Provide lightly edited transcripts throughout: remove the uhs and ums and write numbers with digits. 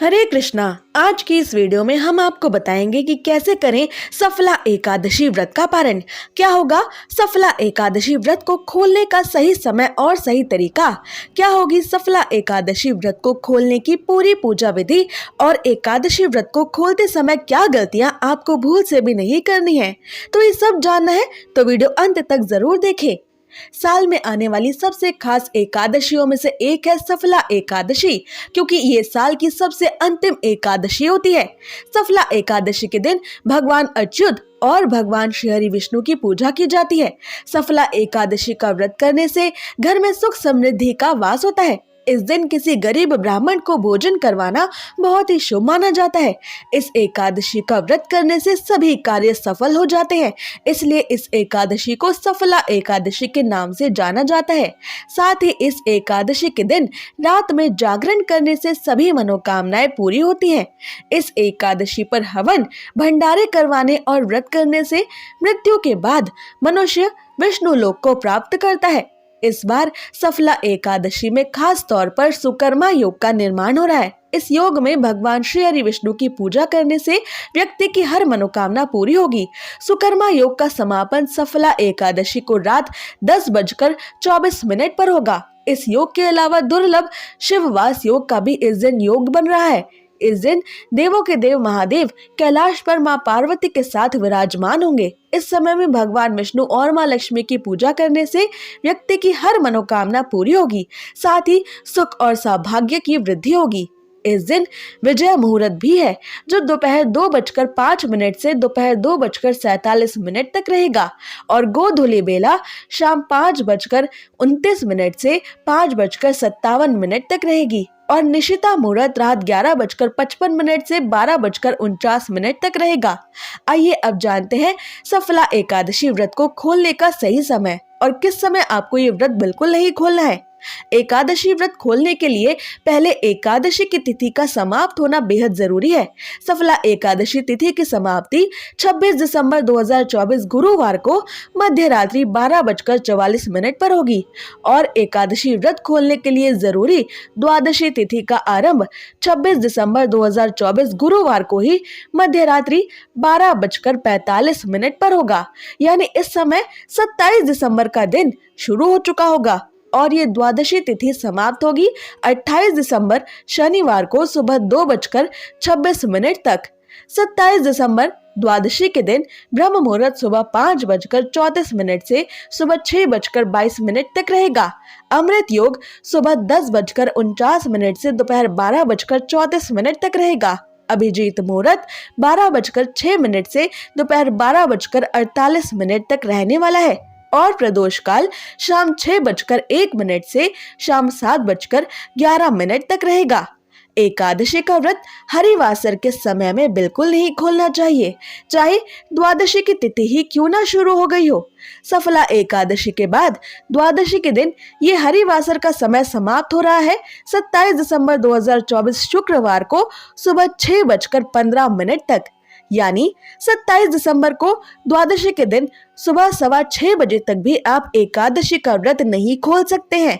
हरे कृष्णा। आज की इस वीडियो में हम आपको बताएंगे कि कैसे करें सफला एकादशी व्रत का पारण। क्या होगा सफला एकादशी व्रत को खोलने का सही समय और सही तरीका, क्या होगी सफला एकादशी व्रत को खोलने की पूरी पूजा विधि और एकादशी व्रत को खोलते समय क्या गलतियां आपको भूल से भी नहीं करनी है। तो ये सब जानना है तो वीडियो अंत तक जरूर देखें। साल में आने वाली सबसे खास एकादशियों में से एक है सफला एकादशी, क्योंकि ये साल की सबसे अंतिम एकादशी होती है। सफला एकादशी के दिन भगवान अच्युत और भगवान श्री हरि विष्णु की पूजा की जाती है। सफला एकादशी का व्रत करने से घर में सुख समृद्धि का वास होता है। इस दिन किसी गरीब ब्राह्मण को भोजन करवाना बहुत ही शुभ माना जाता है। इस एकादशी का व्रत करने से सभी कार्य सफल हो जाते हैं, इसलिए इस एकादशी को सफला एकादशी के नाम से जाना जाता है। साथ ही इस एकादशी के दिन रात में जागरण करने से सभी मनोकामनाएं पूरी होती हैं। इस एकादशी पर हवन, भंडारे करवाने और व्रत करने से मृत्यु के बाद मनुष्य विष्णु लोक को प्राप्त करता है। इस बार सफला एकादशी में खास तौर पर सुकर्मा योग का निर्माण हो रहा है। इस योग में भगवान श्री हरि विष्णु की पूजा करने से व्यक्ति की हर मनोकामना पूरी होगी। सुकर्मा योग का समापन सफला एकादशी को रात 10:24 पर होगा। इस योग के अलावा दुर्लभ शिववास योग का भी इस दिन योग बन रहा है। इस दिन देवों के देव महादेव कैलाश पर मां पार्वती के साथ विराजमान होंगे। इस समय में भगवान विष्णु और मां लक्ष्मी की पूजा करने से व्यक्ति की हर मनोकामना पूरी होगी, साथ ही सुख और सौभाग्य की वृद्धि होगी। इस दिन विजय मुहूर्त भी है, जो दोपहर 2:05 से दोपहर 2:47 तक रहेगा और गोधूली बेला शाम 5:29 से 5:57 तक रहेगी और निशिता मुहूर्त रात 11:55 से 12:49 तक रहेगा। आइए अब जानते हैं सफला एकादशी व्रत को खोलने का सही समय और किस समय आपको ये व्रत बिल्कुल नहीं खोलना है। एकादशी व्रत खोलने के लिए पहले एकादशी की तिथि का समाप्त होना बेहद जरूरी है। सफला एकादशी तिथि की समाप्ति 26 दिसंबर 2024 गुरुवार को मध्य रात्रि 12:44 पर होगी और एकादशी व्रत खोलने के लिए जरूरी द्वादशी तिथि का आरंभ 26 दिसंबर 2024 गुरुवार को ही मध्य रात्रि 12:45 पर होगा। यानी इस समय 27 दिसंबर का दिन शुरू हो चुका होगा और ये द्वादशी तिथि समाप्त होगी 28 दिसंबर शनिवार को सुबह 2:26 तक। 27 दिसंबर द्वादशी के दिन ब्रह्म मुहूर्त सुबह 5:34 से सुबह 6:22 तक रहेगा। अमृत योग सुबह 10:49 से दोपहर 12:34 तक रहेगा। अभिजीत मुहूर्त 12:06 से दोपहर 12:48 तक रहने वाला है और प्रदोष काल शाम 6:01 से शाम 7:11 तक रहेगा। एकादशी का व्रत हरिवासर के समय में बिल्कुल नहीं खोलना चाहिए, चाहे द्वादशी की तिथि ही क्यों ना शुरू हो गई हो। सफला एकादशी के बाद द्वादशी के दिन ये हरिवासर का समय समाप्त हो रहा है 27 दिसंबर 2024 शुक्रवार को सुबह 6:15 तक। यानी 27 दिसंबर को द्वादशी के दिन सुबह 6:15 तक भी आप एकादशी का व्रत नहीं खोल सकते हैं।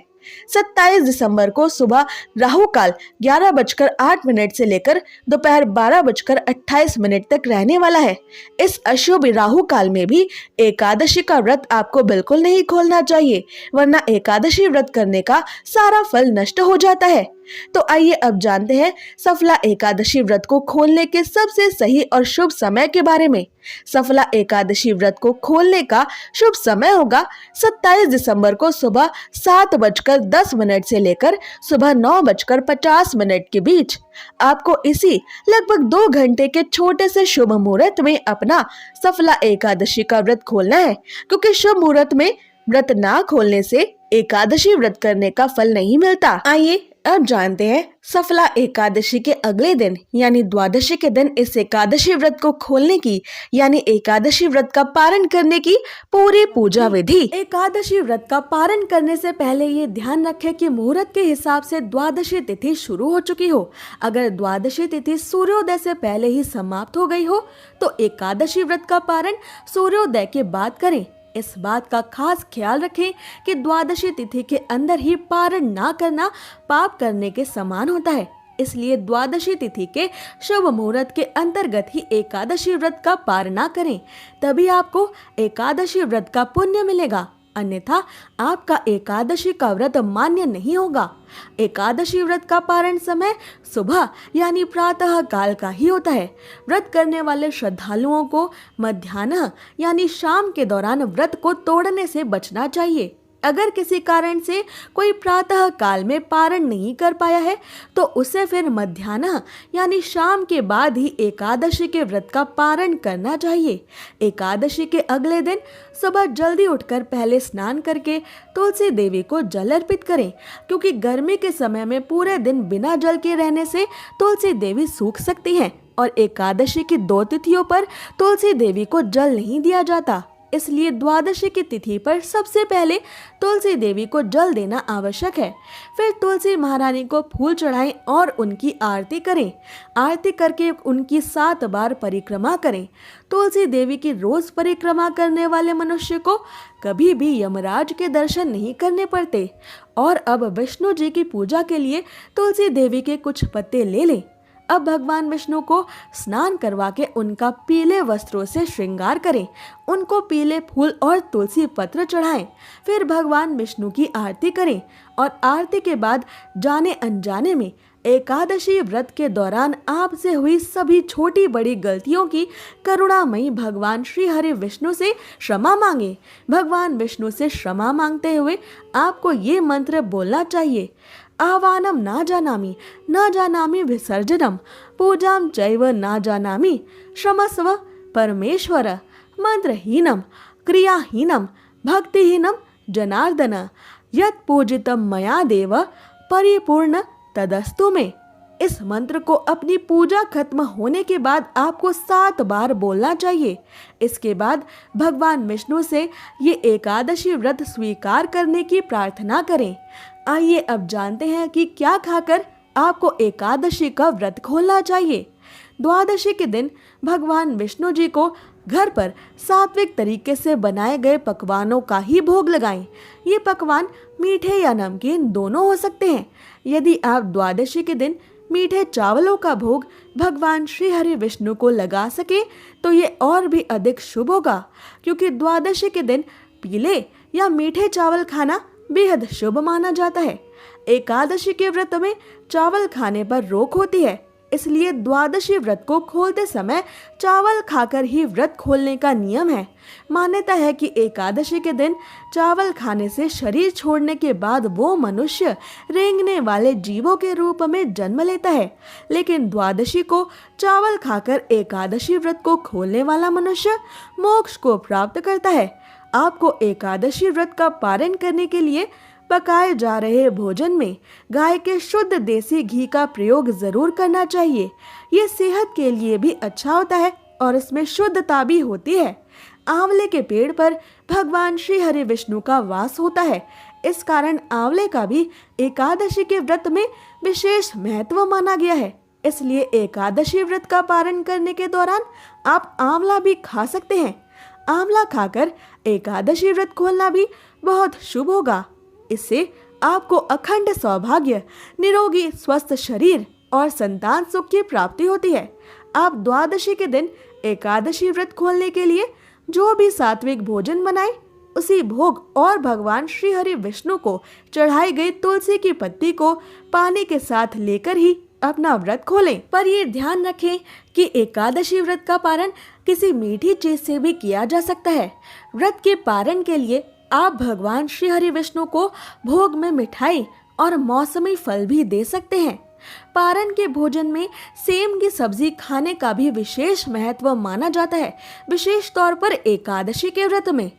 27 दिसंबर को सुबह राहु काल 11:08 से लेकर दोपहर 12:28 तक रहने वाला है। इस अशुभ राहु काल में भी एकादशी का व्रत आपको बिल्कुल नहीं खोलना चाहिए, वरना एकादशी व्रत करने का सारा फल नष्ट हो जाता है। तो आइए अब जानते हैं सफला एकादशी व्रत को खोलने के सबसे सही और शुभ समय के बारे में। सफला एकादशी व्रत को खोलने का शुभ समय होगा 27 दिसंबर को सुबह 7:10 से लेकर सुबह 9:50 के बीच। आपको इसी लगभग 2 घंटे के छोटे से शुभ मुहूर्त में अपना सफला एकादशी का व्रत खोलना है, क्योंकि शुभ मुहूर्त में व्रत ना खोलने से एकादशी व्रत करने का फल नहीं मिलता। आइए अब जानते हैं सफला एकादशी के अगले दिन यानी द्वादशी के दिन इस एकादशी व्रत को खोलने की यानी एकादशी व्रत का पारण करने की पूरी पूजा विधि। एकादशी व्रत का पारण करने से पहले ये ध्यान रखें कि मुहूर्त के हिसाब से द्वादशी तिथि शुरू हो चुकी हो। अगर द्वादशी तिथि सूर्योदय से पहले ही समाप्त हो गई हो तो एकादशी व्रत का पारण सूर्योदय के बाद करें। इस बात का खास ख्याल रखें कि द्वादशी तिथि के अंदर ही पारण ना करना पाप करने के समान होता है। इसलिए द्वादशी तिथि के शुभ मुहूर्त के अंतर्गत ही एकादशी व्रत का पारण करें, तभी आपको एकादशी व्रत का पुण्य मिलेगा, अन्यथा आपका एकादशी का व्रत मान्य नहीं होगा। एकादशी व्रत का पारण समय सुबह यानी प्रातः काल का ही होता है। व्रत करने वाले श्रद्धालुओं को मध्याह्न यानी शाम के दौरान व्रत को तोड़ने से बचना चाहिए। अगर किसी कारण से कोई प्रातः काल में पारण नहीं कर पाया है तो उसे फिर मध्याह्न यानी शाम के बाद ही एकादशी के व्रत का पारण करना चाहिए। एकादशी के अगले दिन सुबह जल्दी उठकर पहले स्नान करके तुलसी देवी को जल अर्पित करें, क्योंकि गर्मी के समय में पूरे दिन बिना जल के रहने से तुलसी देवी सूख सकती हैं और एकादशी की 2 तिथियों पर तुलसी देवी को जल नहीं दिया जाता। इसलिए द्वादशी की तिथि पर सबसे पहले तुलसी देवी को जल देना आवश्यक है। फिर तुलसी महारानी को फूल चढ़ाएं और उनकी आरती करें। आरती करके उनकी 7 बार परिक्रमा करें। तुलसी देवी की रोज परिक्रमा करने वाले मनुष्य को कभी भी यमराज के दर्शन नहीं करने पड़ते। और अब विष्णु जी की पूजा के लिए तुलसी देवी के कुछ पत्ते ले लें। अब भगवान विष्णु को स्नान करवा के उनका पीले वस्त्रों से श्रृंगार करें, उनको पीले फूल और तुलसी पत्र चढ़ाएं। फिर भगवान विष्णु की आरती करें और आरती के बाद जाने अनजाने में एकादशी व्रत के दौरान आपसे हुई सभी छोटी बड़ी गलतियों की करुणामयी भगवान श्री हरि विष्णु से क्षमा मांगे। भगवान विष्णु से क्षमा मांगते हुए आपको ये मंत्र बोलना चाहिए: आह्वानम न जानामि विसर्जनम, पूजाम चैव न जानामि क्षमस्व परमेश्वर, मंत्रहीनम क्रियाहीनम भक्तिहीनम जनार्दन, यत् पूजितम मया देव परिपूर्ण तदस्तु में। इस मंत्र को अपनी पूजा खत्म होने के बाद आपको 7 बार बोलना चाहिए। इसके बाद भगवान विष्णु से ये एकादशी व्रत स्वीकार करने की प्रार्थना करें। आइए अब जानते हैं कि क्या खाकर आपको एकादशी का व्रत खोलना चाहिए। द्वादशी के दिन भगवान विष्णु जी को घर पर सात्विक तरीके से बनाए गए पकवानों का ही भोग लगाएं। ये पकवान मीठे या नमकीन दोनों हो सकते हैं। यदि आप द्वादशी के दिन मीठे चावलों का भोग भगवान श्री हरि विष्णु को लगा सके तो ये और भी अधिक शुभ होगा, क्योंकि द्वादशी के दिन पीले या मीठे चावल खाना बेहद शुभ माना जाता है। एकादशी के व्रत में चावल खाने पर रोक होती है, इसलिए द्वादशी व्रत को खोलते समय चावल खाकर ही व्रत खोलने का नियम है। मान्यता है कि एकादशी के दिन चावल खाने से शरीर छोड़ने के बाद वो मनुष्य रेंगने वाले जीवों के रूप में जन्म लेता है, लेकिन द्वादशी को चावल खाकर एकादशी व्रत को खोलने वाला मनुष्य मोक्ष को प्राप्त करता है। आपको एकादशी व्रत का पारण करने के लिए पकाए जा रहे भोजन में गाय के शुद्ध देसी घी का प्रयोग जरूर करना चाहिए। ये सेहत के लिए भी अच्छा होता है और इसमें शुद्धता भी होती है। आंवले के पेड़ पर भगवान श्री हरि विष्णु का वास होता है, इस कारण आंवले का भी एकादशी के व्रत में विशेष महत्व माना गया है। इसलिए एकादशी व्रत का पारण करने के दौरान आप आंवला भी खा सकते हैं। आंवला खाकर एकादशी व्रत खोलना भी बहुत शुभ होगा। इससे आपको अखंड सौभाग्य, निरोगी स्वस्थ शरीर और संतान सुख की प्राप्ति होती है। आप द्वादशी के दिन एकादशी व्रत खोलने के लिए जो भी सात्विक भोजन बनाएं, उसी भोग और भगवान श्री हरि विष्णु को चढ़ाई गई तुलसी की पत्ती को पानी के साथ लेकर ही अपना व्रत खोलें। पर ये ध्यान रखें कि एकादशी व्रत का पारण किसी मीठी चीज से भी किया जा सकता है। व्रत के पारण के लिए आप भगवान श्री हरि विष्णु को भोग में मिठाई और मौसमी फल भी दे सकते हैं। पारण के भोजन में सेम की सब्जी खाने का भी विशेष महत्व माना जाता है। विशेष तौर पर एकादशी के व्रत में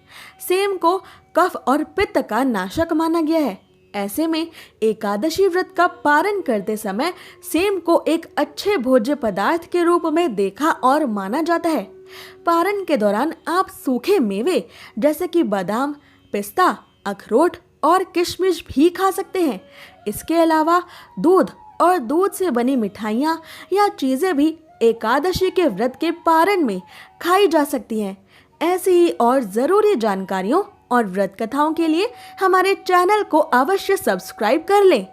सेम को कफ और पित्त का नाशक माना गया है। ऐसे में एकादशी व्रत का पारण करते समय सेम को एक अच्छे भोज्य पदार्थ के रूप में देखा और माना जाता है। पारण के दौरान आप सूखे मेवे जैसे कि बादाम, पिस्ता, अखरोट और किशमिश भी खा सकते हैं। इसके अलावा दूध और दूध से बनी मिठाइयाँ या चीजें भी एकादशी के व्रत के पारण में खाई जा सकती हैं। ऐसी ही और जरूरी जानकारियों और व्रत कथाओं के लिए हमारे चैनल को अवश्य सब्सक्राइब कर लें।